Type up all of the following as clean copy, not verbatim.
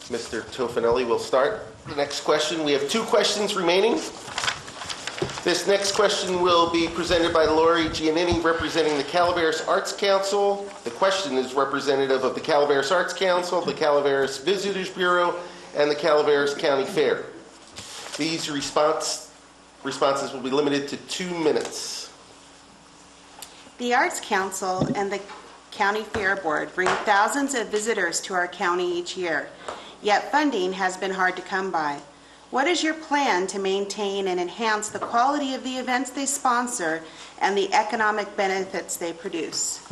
Mr. Tofinelli will start the next question. We have 2 questions remaining. This next question will be presented by Lori Giannini, representing the Calaveras Arts Council. The question is representative of the Calaveras Arts Council, the Calaveras Visitors Bureau, and the Calaveras County Fair. These responses will be limited to 2 minutes. The Arts Council and the County Fair Board bring thousands of visitors to our county each year, yet funding has been hard to come by. What is your plan to maintain and enhance the quality of the events they sponsor and the economic benefits they produce?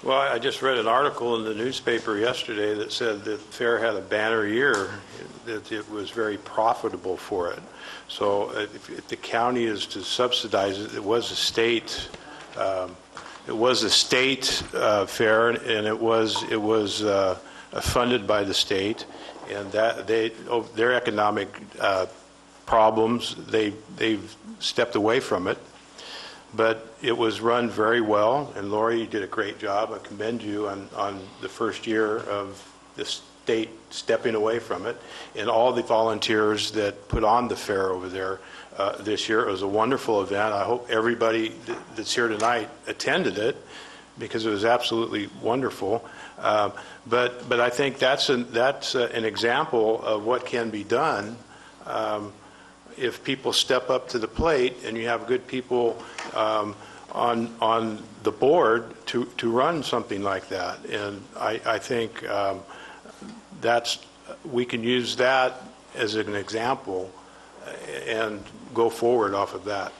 Well, I just read an article in the newspaper yesterday that said that Fair had a banner year, that it was very profitable for it. So if the county is to subsidize it, it was a state fair, and it was funded by the state, and that their economic problems, they've stepped away from it. But it was run very well, and Lori, you did a great job. I commend you on the first year of the state stepping away from it, and all the volunteers that put on the fair over there this year. It was a wonderful event. I hope everybody that's here tonight attended it, because it was absolutely wonderful. But I think that's an example of what can be done if people step up to the plate, and you have good people on the board to run something like that. And I think we can use that as an example and go forward off of that.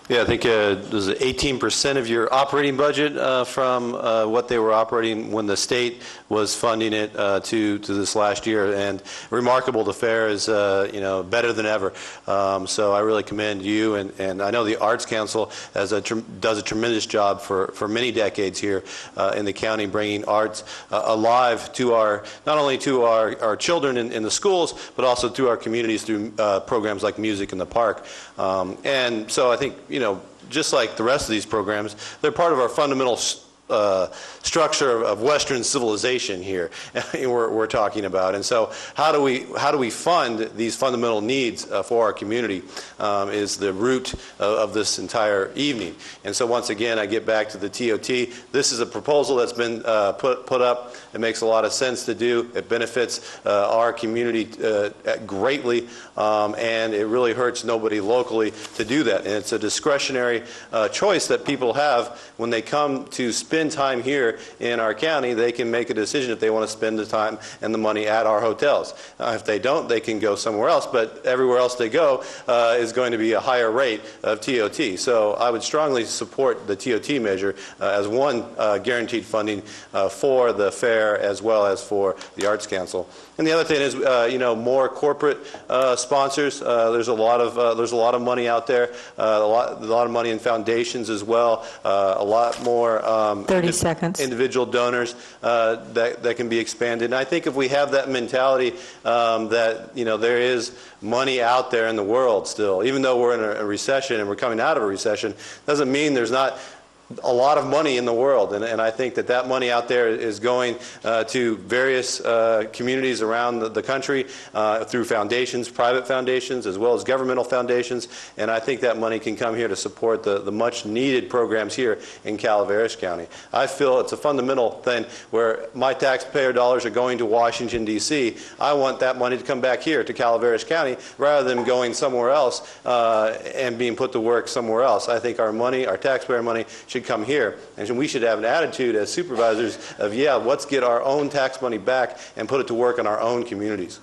Yeah, I think it was 18% of your operating budget from what they were operating when the state was funding it to this last year. And remarkable, the fair is better than ever. So I really commend you, and I know the Arts Council does a tremendous job for many decades here in the county, bringing arts alive to not only to our children in the schools, but also to our communities through programs like Music in the Park. And so I think, just like the rest of these programs, they're part of our fundamental structure of Western civilization here we're talking about. And so how do we fund these fundamental needs for our community is the root of this entire evening. And so once again, I get back to the TOT. This is a proposal that's been put up. It makes a lot of sense to do. It benefits our community greatly, and it really hurts nobody locally to do that. And it's a discretionary choice that people have when they come to spend time here in our county. They can make a decision if they want to spend the time and the money at our hotels. If they don't, they can go somewhere else, but everywhere else they go is going to be a higher rate of TOT. So I would strongly support the TOT measure as one guaranteed funding for the fair as well as for the Arts Council. And the other thing is, more corporate sponsors. There's a lot of money out there. A lot of money in foundations as well. A lot more 30 seconds. Individual donors that can be expanded. And I think if we have that mentality that there is money out there in the world still, even though we're in a recession and we're coming out of a recession, doesn't mean there's not a lot of money in the world, and I think that money out there is going to various communities around the country through foundations, private foundations, as well as governmental foundations, and I think that money can come here to support the much needed programs here in Calaveras County. I feel it's a fundamental thing where my taxpayer dollars are going to Washington, D.C. I want that money to come back here to Calaveras County rather than going somewhere else and being put to work somewhere else. I think our money, our taxpayer money, should come here, and we should have an attitude as supervisors of, let's get our own tax money back and put it to work in our own communities.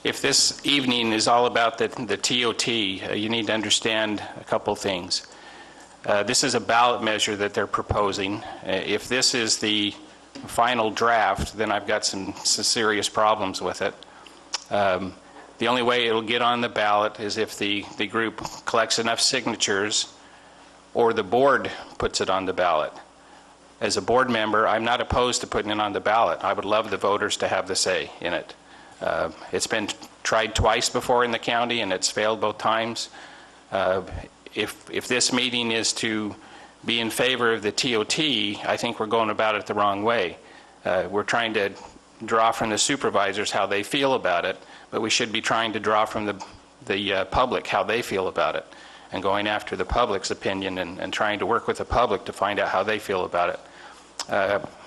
If this evening is all about the TOT, you need to understand a couple things. This is a ballot measure that they're proposing. If this is the final draft, then I've got some serious problems with it. The only way it'll get on the ballot is if the group collects enough signatures or the board puts it on the ballot. As a board member, I'm not opposed to putting it on the ballot. I would love the voters to have the say in it. It's been tried twice before in the county, and it's failed both times. If this meeting is to be in favor of the TOT, I think we're going about it the wrong way. We're trying to draw from the supervisors how they feel about it, but we should be trying to draw from the public how they feel about it, and going after the public's opinion and trying to work with the public to find out how they feel about it.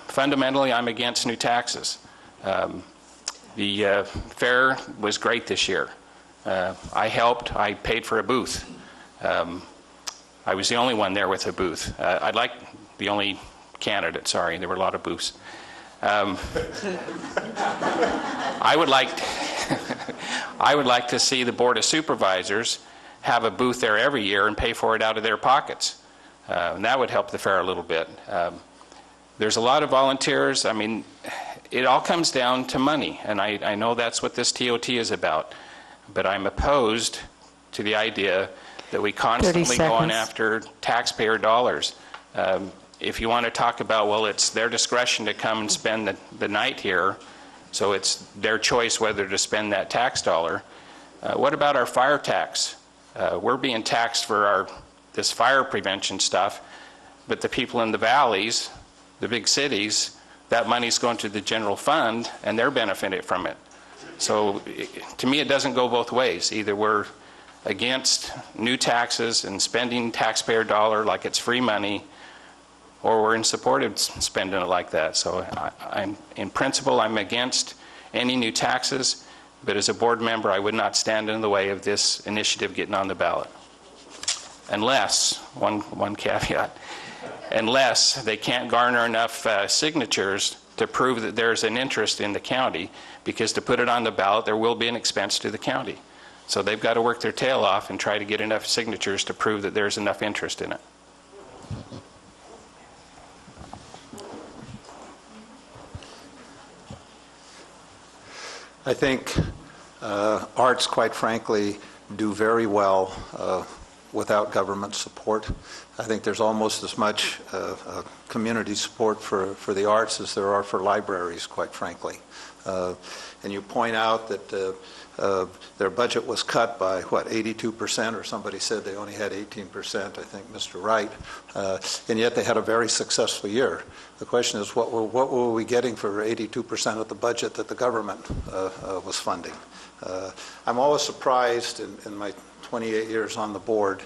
Fundamentally, I'm against new taxes. The fair was great this year. I helped. I paid for a booth. I was the only one there with a booth. I'd like the only candidate, sorry, there were a lot of booths. I would like to see the Board of Supervisors have a booth there every year and pay for it out of their pockets. And that would help the fair a little bit. There's a lot of volunteers. I mean, it all comes down to money, and I know that's what this TOT is about. But I'm opposed to the idea that we constantly go on after taxpayer dollars. If you want to talk about, well, it's their discretion to come and spend the night here, so it's their choice whether to spend that tax dollar. What about our fire tax? We're being taxed for this fire prevention stuff, but the people in the valleys, the big cities, that money's going to the general fund, and they're benefiting from it. So to me, it doesn't go both ways. Either we're against new taxes and spending taxpayer dollar like it's free money, or we're in support of spending it like that. So in principle, I'm against any new taxes, but as a board member, I would not stand in the way of this initiative getting on the ballot. Unless, one caveat, unless they can't garner enough signatures to prove that there's an interest in the county, because to put it on the ballot, there will be an expense to the county. So they've got to work their tail off and try to get enough signatures to prove that there's enough interest in it. I think arts, quite frankly, do very well without government support. I think there's almost as much community support for the arts as there are for libraries, quite frankly. And you point out that their budget was cut by, what, 82%, or somebody said they only had 18%, I think Mr. Wright, and yet they had a very successful year. The question is, what were we getting for 82% of the budget that the government was funding? I'm always surprised in my 28 years on the board.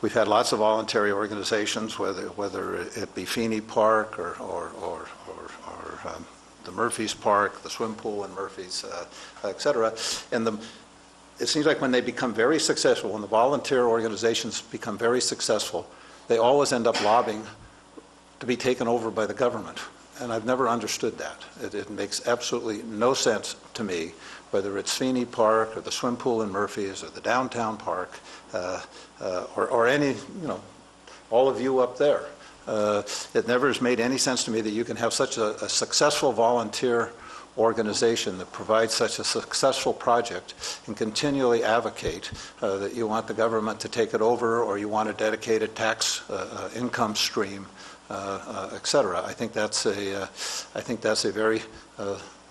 We've had lots of voluntary organizations, whether it be Feeney Park or the Murphy's Park, the swim pool in Murphy's, et cetera. And it seems like when they become very successful, when the volunteer organizations become very successful, they always end up lobbying to be taken over by the government. And I've never understood that. It makes absolutely no sense to me, whether it's Feeney Park or the swim pool in Murphy's or the downtown park or any, all of you up there. It never has made any sense to me that you can have such a successful volunteer organization that provides such a successful project and continually advocate that you want the government to take it over, or you want a dedicated tax income stream, et cetera. I think that's a very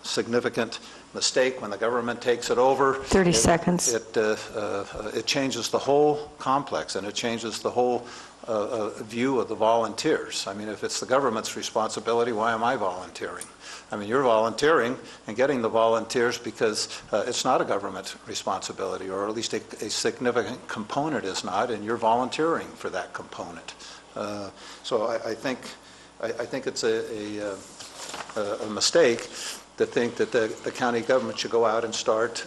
significant mistake. When the government takes it over, 30 seconds. It changes the whole complex, and it changes the whole view of the volunteers. I mean, if it's the government's responsibility, why am I volunteering? I mean, you're volunteering and getting the volunteers because it's not a government responsibility, or at least a significant component is not, and you're volunteering for that component. So I think it's a mistake to think that the county government should go out and start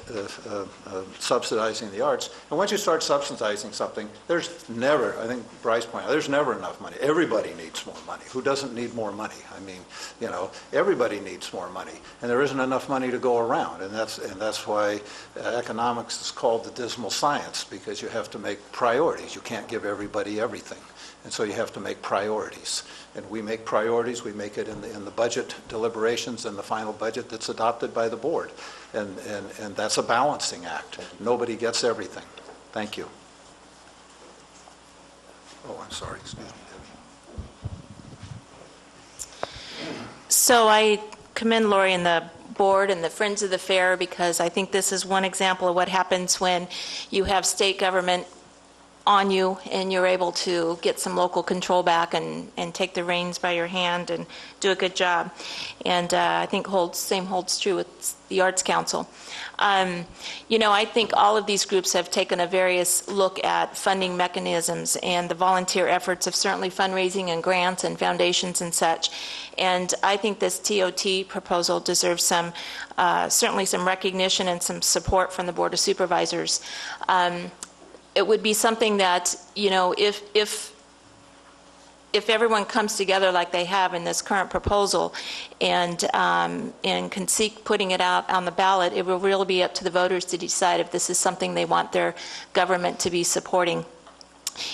subsidizing the arts. And once you start subsidizing something, there's never, I think Bryce pointed out, there's never enough money. Everybody needs more money. Who doesn't need more money? I mean, everybody needs more money. And there isn't enough money to go around. And that's why economics is called the dismal science, because you have to make priorities. You can't give everybody everything. And so you have to make priorities. And we make priorities. We make it in the budget deliberations and the final budget that's adopted by the board. And that's a balancing act. Nobody gets everything. Thank you. Oh, I'm sorry. Excuse me, Debbie. So I commend Lori and the board and the Friends of the Fair, because I think this is one example of what happens when you have state government on you and you're able to get some local control back and take the reins by your hand and do a good job. And I think same holds true with the Arts Council. You know, I think all of these groups have taken a various look at funding mechanisms, and the volunteer efforts of certainly fundraising and grants and foundations and such. And I think this TOT proposal deserves some, certainly some recognition and some support from the Board of Supervisors. It would be something that, you know, if everyone comes together like they have in this current proposal and can seek putting it out on the ballot, it will really be up to the voters to decide if this is something they want their government to be supporting.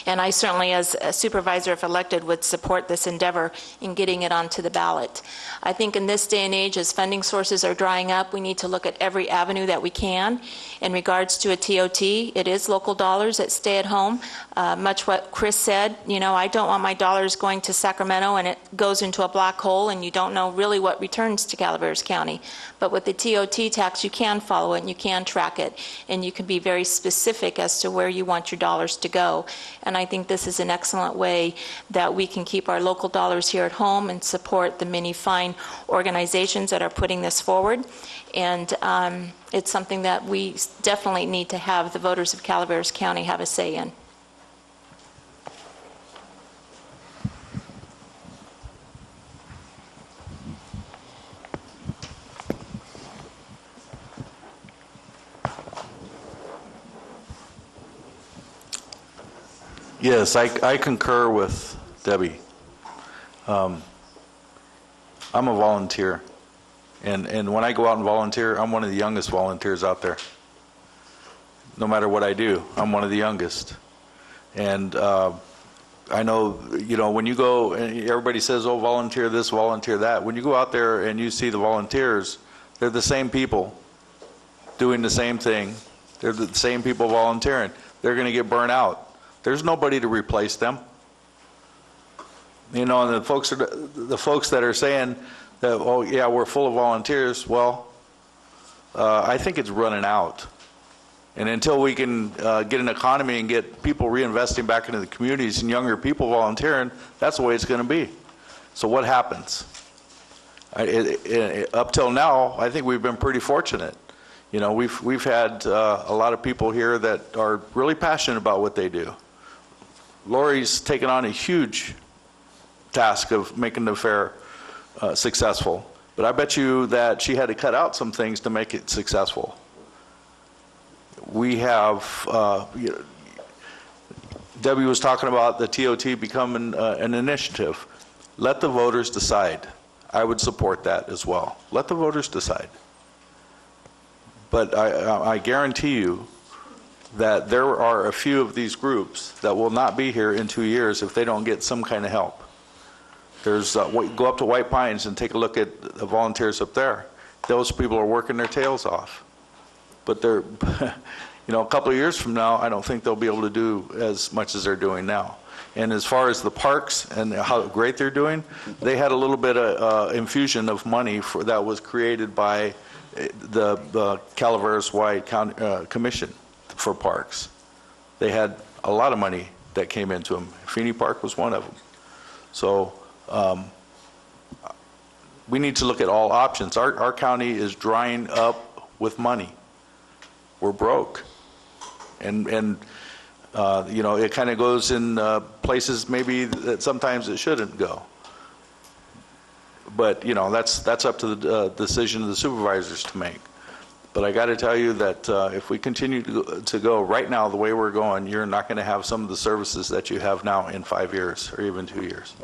And I certainly, as a supervisor, if elected, would support this endeavor in getting it onto the ballot. I think in this day and age, as funding sources are drying up, we need to look at every avenue that we can. In regards to a TOT, it is local dollars that stay at home. Much what Chris said, you know, I don't want my dollars going to Sacramento and it goes into a black hole and you don't know really what returns to Calaveras County. But with the TOT tax, you can follow it and you can track it, and you can be very specific as to where you want your dollars to go. And I think this is an excellent way that we can keep our local dollars here at home and support the many fine organizations that are putting this forward. And it's something that we definitely need to have the voters of Calaveras County have a say in. Yes, I concur with Debbie. I'm a volunteer, and when I go out and volunteer, I'm one of the youngest volunteers out there. No matter what I do, I'm one of the youngest. And I know, you know, when you go, and everybody says, oh, volunteer this, volunteer that. When you go out there and you see the volunteers, they're the same people doing the same thing. They're the same people volunteering. They're going to get burnt out. There's nobody to replace them. You know, and the folks that are saying that, oh yeah, we're full of volunteers, well, I think it's running out. And until we can get an economy and get people reinvesting back into the communities and younger people volunteering, that's the way it's going to be. So what happens? Up till now, I think we've been pretty fortunate. You know, we've had a lot of people here that are really passionate about what they do. Lori's taken on a huge task of making the fair successful, but I bet you that she had to cut out some things to make it successful. We have, you know, Debbie was talking about the TOT becoming an initiative. Let the voters decide. I would support that as well. Let the voters decide. But I guarantee you that there are a few of these groups that will not be here in 2 years if they don't get some kind of help. There's go up to White Pines and take a look at the volunteers up there. Those people are working their tails off. But they're, you know, a couple of years from now, I don't think they'll be able to do as much as they're doing now. And as far as the parks and how great they're doing, they had a little bit of infusion of money that was created by the Calaveras White County Commission for parks. They had a lot of money that came into them. Feeney Park was one of them. So we need to look at all options. Our county is drying up with money. We're broke. And you know, it kind of goes in places maybe that sometimes it shouldn't go. But, you know, that's up to the decision of the supervisors to make. But I got to tell you that if we continue to go right now the way we're going, you're not going to have some of the services that you have now in 5 years or even 2 years.